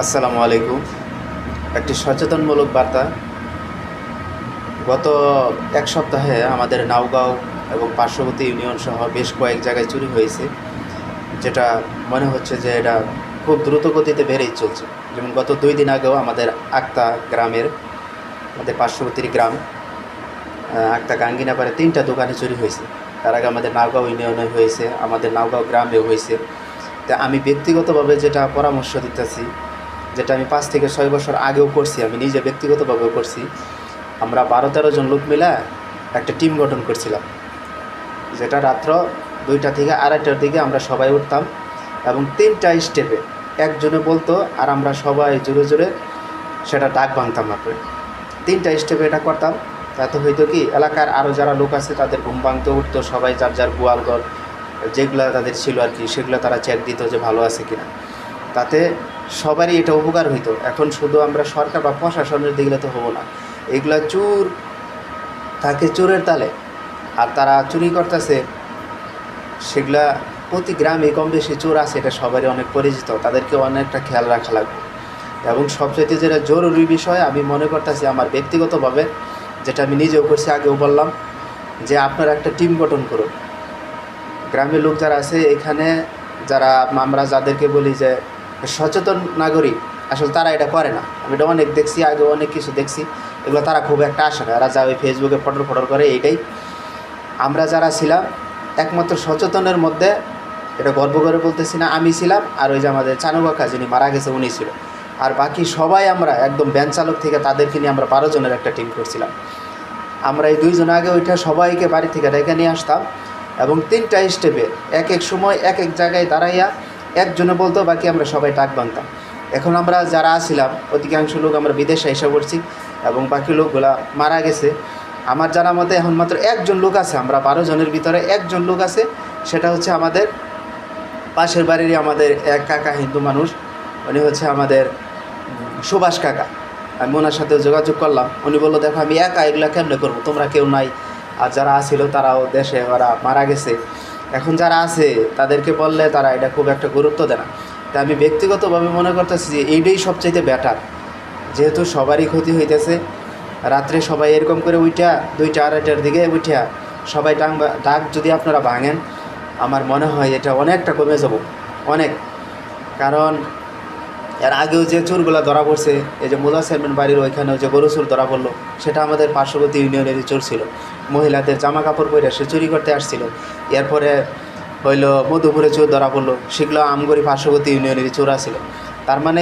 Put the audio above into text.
আসসালামু আলাইকুম। একটি সচেতনমূলক বার্তা। গত এক সপ্তাহে আমাদের নাওগাঁও এবং পার্শ্ববর্তী ইউনিয়ন সহ বেশ কয়েক জায়গায় চুরি হয়েছে, যেটা মনে হচ্ছে যে এটা খুব দ্রুত গতিতে বেড়েই চলছে। যেমন গত 2 দিন আগেও আমাদের আক্তা গ্রামের, আমাদের পার্শ্ববর্তী গ্রাম আক্তা গাঙ্গিনাপাড়ে 3টা দোকানে চুরি হয়েছে। তার আগে আমাদের নাওগাঁও ইউনিয়নে হয়েছে, আমাদের নাওগাঁও গ্রামেও হয়েছে। তা আমি ব্যক্তিগতভাবে যেটা পরামর্শ দিতেছি, যেটা আমি 5 থেকে 6 বছর আগেও করছি, আমি নিজে ব্যক্তিগতভাবেও করছি। আমরা 12-13 জন লোক মিলে একটা টিম গঠন করছিলাম, যেটা রাত্র 2টা থেকে 2:30টার দিকে আমরা সবাই উঠতাম এবং 3টা স্টেপে একজনে বলতো আর আমরা সবাই জোরে জোরে সেটা ডাক ভাঙতাম। আপনি 3টা স্টেপে এটা করতাম, তাতে হয়তো কি এলাকার আরও যারা লোক আছে তাদের ঘুম ভাঙতে উঠতো, সবাই যার যার গোয়ালঘর যেগুলো তাদের ছিল আর কি, সেগুলো তারা চেক দিত যে ভালো আছে কিনা। তাতে সবারই এটা উপকার হইতো। এখন শুধু আমরা সরকার বা প্রশাসনের দিকে তো হবো না, এগুলা চোর থাকে চোরের তালে, আর তারা চুরি করতেছে সেগুলা প্রতি গ্রামে কম বেশি চোর আছে, এটা সবারই অনেক পরিচিত, তাদেরকে অনেকটা খেয়াল রাখা লাগবে। এবং সবচাইতে যেটা জরুরি বিষয় আমি মনে করতেছি আমার ব্যক্তিগতভাবে, যেটা আমি নিজেও করছি, আগেও বললাম, যে আপনারা একটা টিম গঠন করুন। গ্রামের লোক যারা আছে এখানে, যারা আমরা যাদেরকে বলি যে সচেতন নাগরিক, আসলে তারা এটা করে না। আমি এটা অনেক দেখছি, আগে অনেক কিছু দেখছি, এগুলো তারা খুব একটা আসে না। এরা যা ওই ফেসবুকে ফটো করে, এইটাই। আমরা যারা ছিলাম একমাত্র সচেতনের মধ্যে, এটা গর্ব করে বলতেছি না, আমি ছিলাম, আর ওই যে আমাদের চানু কাকা যিনি মারা গেছে উনি ছিল, আর বাকি সবাই আমরা একদম ভ্যান চালক থেকে তাদেরকে নিয়ে আমরা 12 জনের একটা টিম করছিলাম। আমরা এই 2 জন আগে ওইটা সবাইকে বাড়ি থেকে ডেকে নিয়ে আসতাম এবং 3টা স্টেপে এক এক সময় এক এক জায়গায় দাঁড়াইয়া একজনে বলতো, বাকি আমরা সবাই ডাক বাঁধতাম। এখন আমরা যারা আসছিলাম অধিকাংশ লোক আমরা বিদেশে এসে পড়ছি এবং বাকি লোকগুলা মারা গেছে। আমার জানা মতে এখন মাত্র একজন লোক আছে, আমরা 12 জনের ভিতরে একজন লোক আছে, সেটা হচ্ছে আমাদের পাশের বাড়িরই আমাদের এক কাকা, হিন্দু মানুষ, উনি হচ্ছে আমাদের সুভাষ কাকা। আমি ওনার সাথে যোগাযোগ করলাম, উনি বললো দেখো আমি একা এগুলা কেমনে করবো, তোমরা কেউ নাই, আর যারা আসছিল তারাও দেশে, ওরা মারা গেছে। এখন যারা আছে তাদেরকে বললে তারা এটা খুব একটা গুরুত্ব দেয় না। তাই আমি ব্যক্তিগতভাবে মনে করতেছি যে এইটাই সবচাইতে বেটার, যেহেতু সবারই ক্ষতি হইতেছে। রাত্রে সবাই এরকম করে উঠা 2টা-2:30টার দিকে উঠা সবাই ডাক যদি আপনারা ভাঙেন, আমার মনে হয় এটা অনেকটা কমে যাব, অনেক। কারণ এর আগেও যে চোরগুলো ধরা পড়ছে, এই যে মুলা চেয়ারম্যান বাড়ির ওইখানেও যে গরু চোর ধরা পড়লো, সেটা আমাদের পার্শ্ববর্তী ইউনিয়নেরই চোর ছিল। মহিলাদের জামা কাপড় পরে সে চুরি করতে আসছিল। এরপরে হইলো মধুপুরে চোর ধরা পড়লো, সেগুলো আমগরি পার্শ্ববর্তী ইউনিয়নেরই চোর ছিল। তার মানে